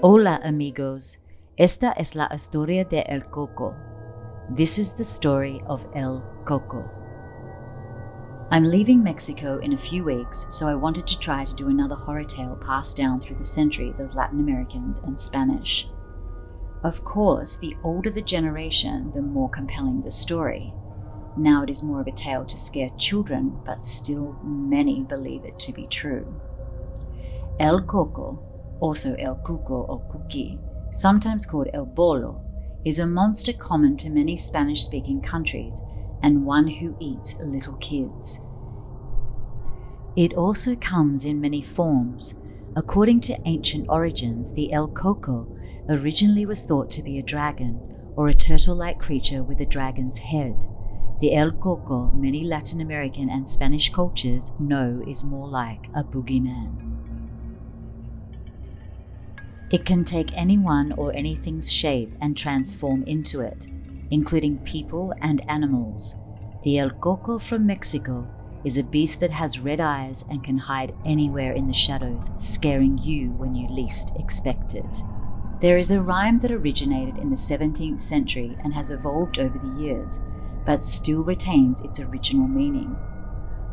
Hola amigos, esta es la historia de El Coco. This is the story of El Coco. I'm leaving Mexico in a few weeks, so I wanted to try to do another horror tale passed down through the centuries of Latin Americans and Spanish. Of course, the older the generation, the more compelling the story. Now it is more of a tale to scare children, but still many believe it to be true. El Coco, also El Cuco or Cucy, sometimes called El Bolo, is a monster common to many Spanish-speaking countries and one who eats little kids. It also comes in many forms. According to ancient origins, the El Coco originally was thought to be a dragon or a turtle-like creature with a dragon's head. The El Coco many Latin American and Spanish cultures know is more like a boogeyman. It can take anyone or anything's shape and transform into it, including people and animals. The El Coco from Mexico is a beast that has red eyes and can hide anywhere in the shadows, scaring you when you least expect it. There is a rhyme that originated in the 17th century and has evolved over the years, but still retains its original meaning.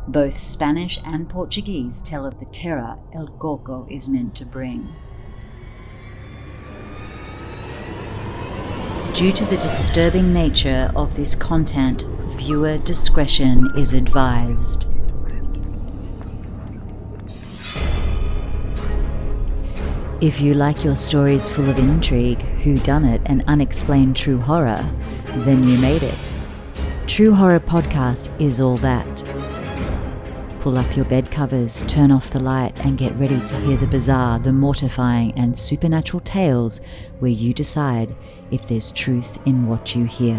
Both Spanish and Portuguese tell of the terror El Coco is meant to bring. Due to the disturbing nature of this content, viewer discretion is advised. If you like your stories full of intrigue, whodunit, and unexplained true horror, then you made it. True Horror Podcast is all that. Pull up your bed covers, turn off the light, and get ready to hear the bizarre, the mortifying, and supernatural tales where you decide if there's truth in what you hear.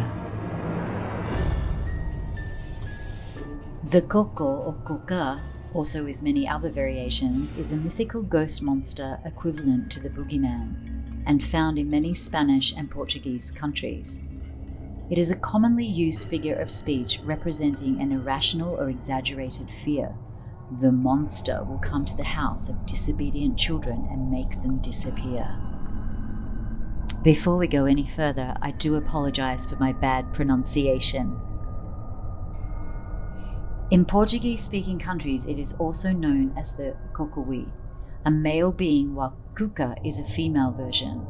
The Coco or Coca, also with many other variations, is a mythical ghost monster equivalent to the boogeyman and found in many Spanish and Portuguese countries. It is a commonly used figure of speech representing an irrational or exaggerated fear. The monster will come to the house of disobedient children and make them disappear. Before we go any further, I do apologize for my bad pronunciation. In Portuguese-speaking countries, it is also known as the Cocoí, a male being, while Cuca is a female version.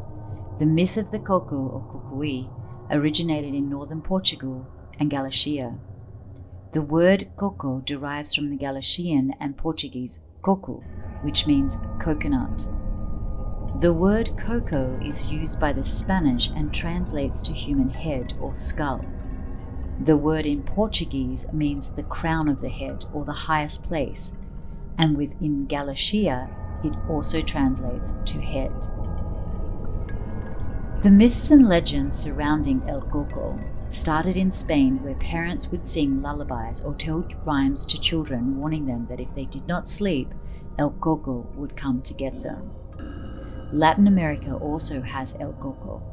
The myth of the Coco or Cocoí originated in northern Portugal and Galicia. The word coco derives from the Galician and Portuguese coco, which means coconut. The word coco is used by the Spanish and translates to human head or skull. The word in Portuguese means the crown of the head or the highest place, and within Galicia it also translates to head. The myths and legends surrounding El Coco started in Spain, where parents would sing lullabies or tell rhymes to children, warning them that if they did not sleep, El Coco would come to get them. Latin America also has El Coco,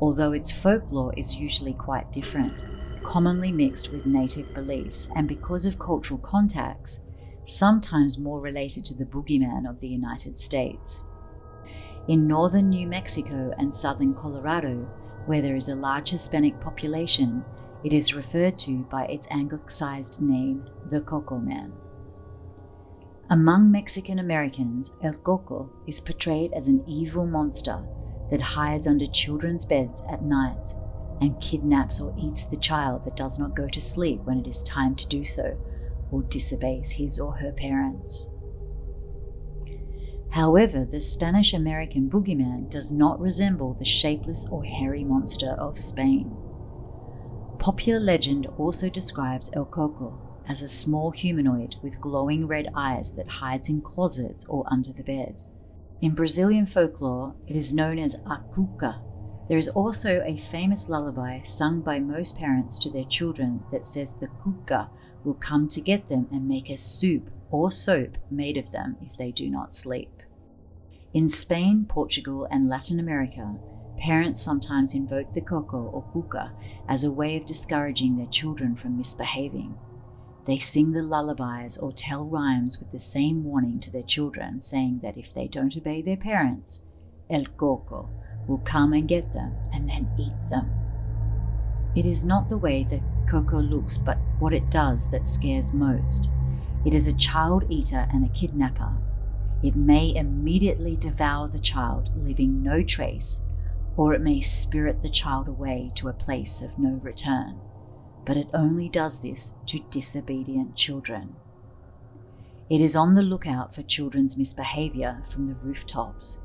although its folklore is usually quite different, commonly mixed with native beliefs, and because of cultural contacts, sometimes more related to the boogeyman of the United States. In northern New Mexico and southern Colorado, where there is a large Hispanic population, it is referred to by its anglicized name, the Coco Man. Among Mexican Americans, El Coco is portrayed as an evil monster that hides under children's beds at night and kidnaps or eats the child that does not go to sleep when it is time to do so, or disobeys his or her parents. However, the Spanish-American boogeyman does not resemble the shapeless or hairy monster of Spain. Popular legend also describes El Coco as a small humanoid with glowing red eyes that hides in closets or under the bed. In Brazilian folklore, it is known as a cuca. There is also a famous lullaby sung by most parents to their children that says the cuca will come to get them and make a soup or soap made of them if they do not sleep. In Spain, Portugal, and Latin America, parents sometimes invoke the Coco or Cuca as a way of discouraging their children from misbehaving. They sing the lullabies or tell rhymes with the same warning to their children, saying that if they don't obey their parents, El Coco, will come and get them and then eat them. It is not the way the Coco looks, but what it does that scares most. It is a child eater and a kidnapper. It may immediately devour the child, leaving no trace, or it may spirit the child away to a place of no return. But it only does this to disobedient children. It is on the lookout for children's misbehavior from the rooftops.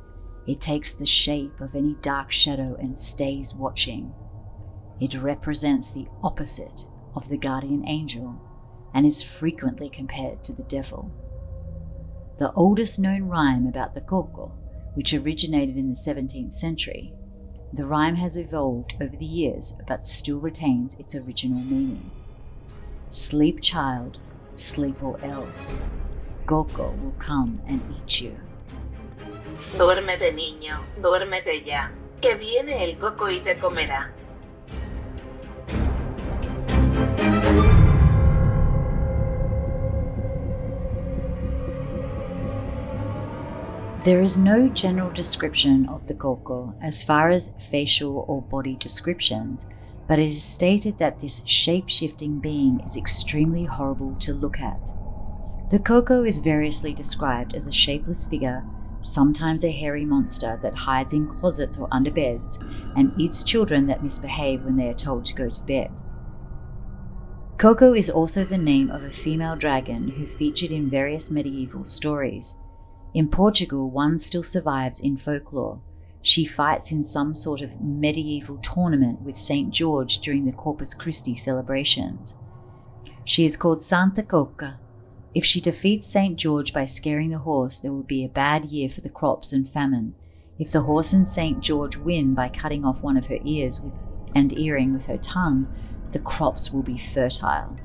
It takes the shape of any dark shadow and stays watching. It represents the opposite of the guardian angel and is frequently compared to the devil. The oldest known rhyme about the Coco, which originated in the 17th century, the rhyme has evolved over the years but still retains its original meaning. Sleep, child, sleep or else. Coco will come and eat you. Duérmete, niño, duérmete ya, que viene el coco y te comerá. There is no general description of the Coco as far as facial or body descriptions, but it is stated that this shape-shifting being is extremely horrible to look at. The Coco is variously described as a shapeless figure, sometimes a hairy monster that hides in closets or under beds and eats children that misbehave when they are told to go to bed. Coco is also the name of a female dragon who featured in various medieval stories. In Portugal, one still survives in folklore. She fights in some sort of medieval tournament with St. George during the Corpus Christi celebrations. She is called Santa Coca. If she defeats St. George by scaring the horse, there will be a bad year for the crops and famine. If the horse and St. George win by cutting off one of her ears and earring with her tongue, the crops will be fertile.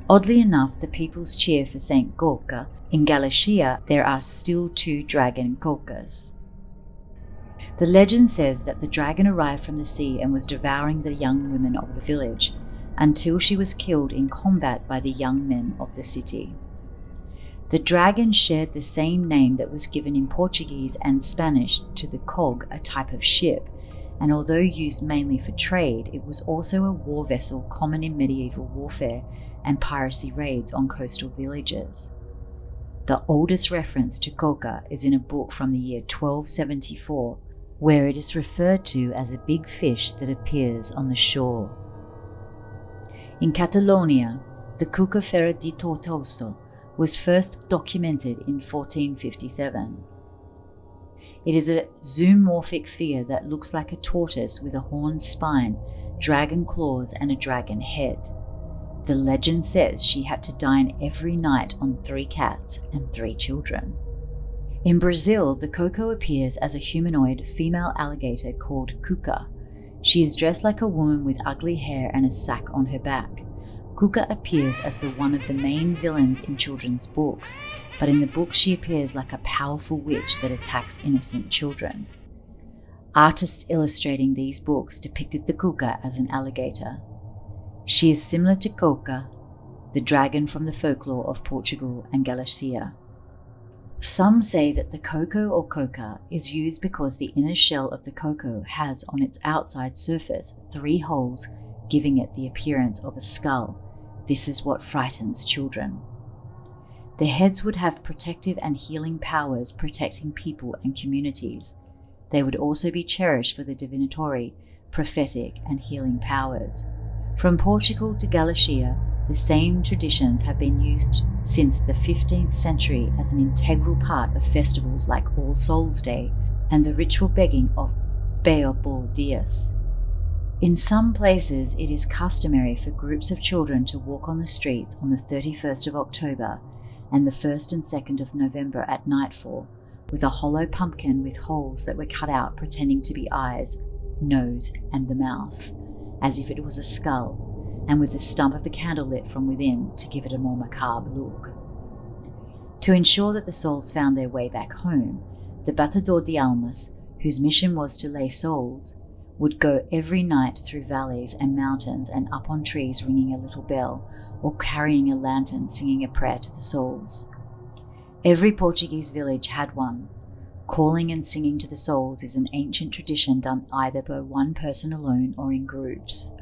Oddly enough, the peoples cheer for St. Coca. In Galicia, there are still 2 dragon cocas. The legend says that the dragon arrived from the sea and was devouring the young women of the village, until she was killed in combat by the young men of the city. The dragon shared the same name that was given in Portuguese and Spanish to the cog, a type of ship, and although used mainly for trade, it was also a war vessel common in medieval warfare and piracy raids on coastal villages. The oldest reference to coca is in a book from the year 1274, where it is referred to as a big fish that appears on the shore. In Catalonia, the Cuca di Tortoso was first documented in 1457. It is a zoomorphic figure that looks like a tortoise with a horned spine, dragon claws, and a dragon head. The legend says she had to dine every night on 3 cats and 3 children. In Brazil, the Coco appears as a humanoid female alligator called Cuca. She is dressed like a woman with ugly hair and a sack on her back. Cuca appears as one of the main villains in children's books, but in the book she appears like a powerful witch that attacks innocent children. Artists illustrating these books depicted the Cuca as an alligator. She is similar to Coca, the dragon from the folklore of Portugal and Galicia. Some say that the Coco or coca is used because the inner shell of the Coco has on its outside surface 3 holes, giving it the appearance of a skull. This is what frightens children. Their heads would have protective and healing powers, protecting people and communities. They would also be cherished for their divinatory, prophetic, and healing powers. From Portugal to Galicia, the same traditions have been used since the 15th century as an integral part of festivals like All Souls' Day and the ritual begging of Beobo Dias. In some places, it is customary for groups of children to walk on the streets on the 31st of October and the 1st and 2nd of November at nightfall, with a hollow pumpkin with holes that were cut out pretending to be eyes, nose, and the mouth, as if it was a skull, and with the stump of a candle lit from within to give it a more macabre look. To ensure that the souls found their way back home, the Batedor de Almas, whose mission was to lay souls, would go every night through valleys and mountains and up on trees ringing a little bell or carrying a lantern singing a prayer to the souls. Every Portuguese village had one. Calling and singing to the souls is an ancient tradition done either by one person alone or in groups.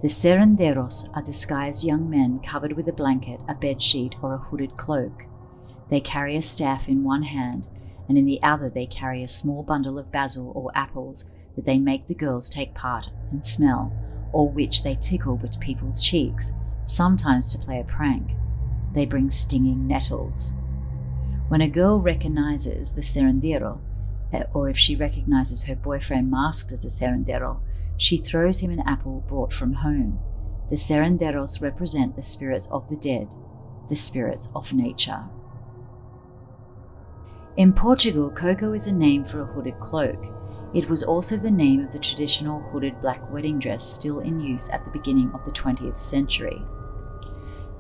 The serenderos are disguised young men covered with a blanket, a bedsheet, or a hooded cloak. They carry a staff in one hand, and in the other they carry a small bundle of basil or apples that they make the girls take part and smell, or which they tickle with people's cheeks, sometimes to play a prank. They bring stinging nettles. When a girl recognizes the serendero, or if she recognizes her boyfriend masked as a serendero, she throws him an apple brought from home. The serenderos represent the spirits of the dead, the spirits of nature. In Portugal, coco is a name for a hooded cloak. It was also the name of the traditional hooded black wedding dress still in use at the beginning of the 20th century.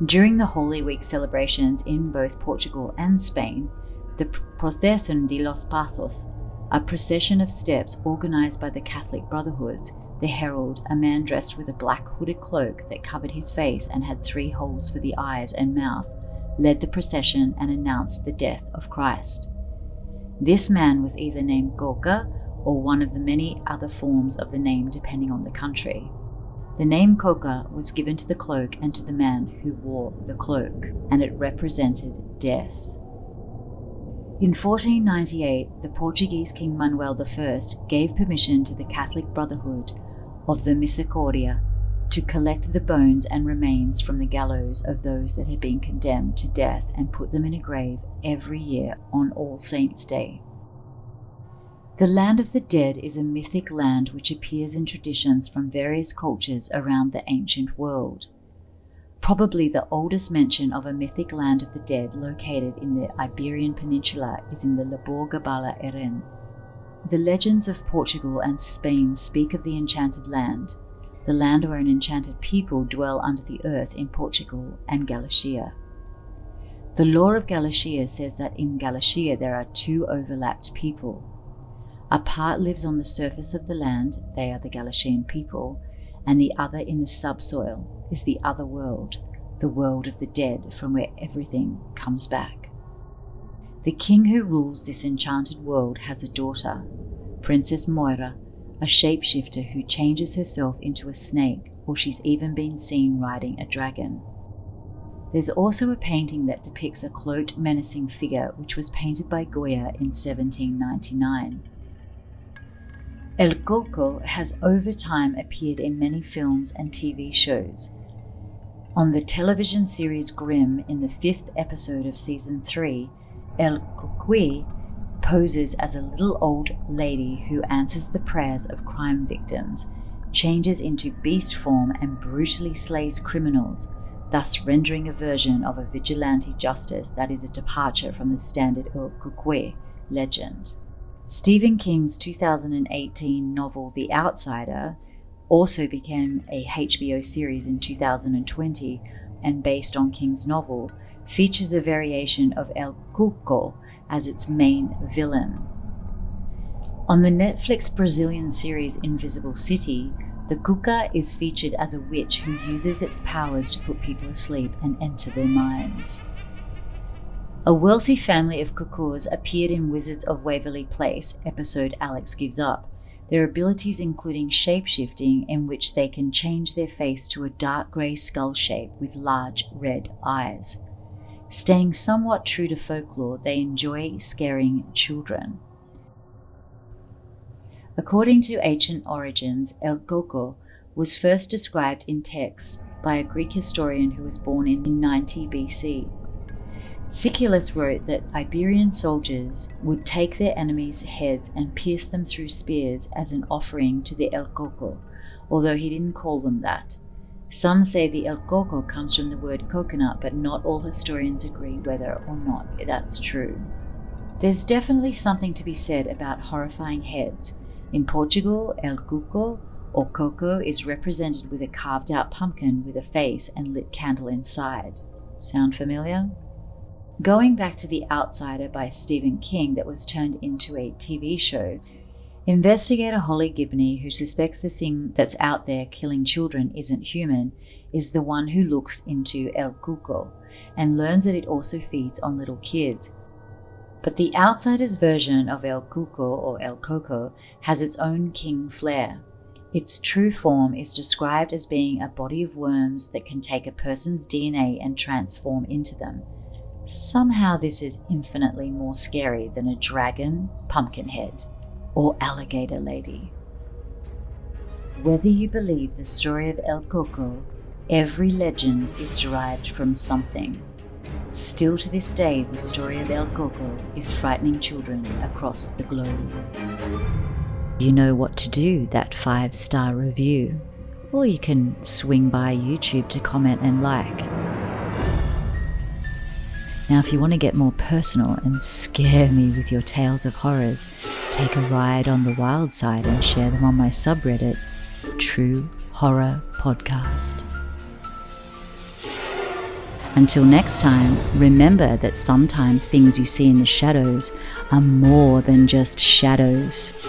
During the Holy Week celebrations in both Portugal and Spain, the Procesión de los Pasos, a procession of steps organized by the Catholic Brotherhoods, the herald, a man dressed with a black hooded cloak that covered his face and had 3 holes for the eyes and mouth, led the procession and announced the death of Christ. This man was either named Coca or one of the many other forms of the name depending on the country. The name Coca was given to the cloak and to the man who wore the cloak, and it represented death. In 1498, the Portuguese King Manuel I gave permission to the Catholic Brotherhood of the Misericordia to collect the bones and remains from the gallows of those that had been condemned to death and put them in a grave every year on All Saints' Day. The land of the dead is a mythic land which appears in traditions from various cultures around the ancient world. Probably the oldest mention of a mythic land of the dead located in the Iberian Peninsula is in the Labor Gabala Eren. The legends of Portugal and Spain speak of the enchanted land, the land where an enchanted people dwell under the earth in Portugal and Galicia. The lore of Galicia says that in Galicia there are 2 overlapped people. A part lives on the surface of the land, they are the Galician people, and the other in the subsoil is the other world, the world of the dead from where everything comes back. The king who rules this enchanted world has a daughter, Princess Moira, a shapeshifter who changes herself into a snake, or she's even been seen riding a dragon. There's also a painting that depicts a cloaked, menacing figure which was painted by Goya in 1799. El Coco has over time appeared in many films and TV shows. On the television series Grimm, in the 5th episode of season 3, El Coco poses as a little old lady who answers the prayers of crime victims, changes into beast form and brutally slays criminals, thus rendering a version of a vigilante justice that is a departure from the standard El Coco legend. Stephen King's 2018 novel The Outsider also became a HBO series in 2020 and, based on King's novel, features a variation of El Cuco as its main villain. On the Netflix Brazilian series Invisible City, the Cuca is featured as a witch who uses its powers to put people asleep and enter their minds. A wealthy family of Cucos appeared in Wizards of Waverly Place episode Alex Gives Up, their abilities including shape-shifting, in which they can change their face to a dark grey skull shape with large red eyes. Staying somewhat true to folklore, they enjoy scaring children. According to ancient origins, El Coco was first described in text by a Greek historian who was born in 90 BC. Siculus wrote that Iberian soldiers would take their enemies' heads and pierce them through spears as an offering to the El Coco, although he didn't call them that. Some say the El Coco comes from the word coconut, but not all historians agree whether or not that's true. There's definitely something to be said about horrifying heads. In Portugal, El Cuco or Coco is represented with a carved out pumpkin with a face and lit candle inside. Sound familiar? Going back to The Outsider by Stephen King that was turned into a TV show, investigator Holly Gibney, who suspects the thing that's out there killing children isn't human, is the one who looks into El Cuco and learns that it also feeds on little kids. But the outsider's version of El Cuco or El Coco has its own king flair. Its true form is described as being a body of worms that can take a person's DNA and transform into them. Somehow this is infinitely more scary than a dragon, pumpkinhead, or alligator lady. Whether you believe the story of El Coco, every legend is derived from something. Still to this day, the story of El Coco is frightening children across the globe. You know what to do, that 5-star review, or you can swing by YouTube to comment and like. Now, if you want to get more personal and scare me with your tales of horrors, take a ride on the wild side and share them on my subreddit, True Horror Podcast. Until next time, remember that sometimes things you see in the shadows are more than just shadows.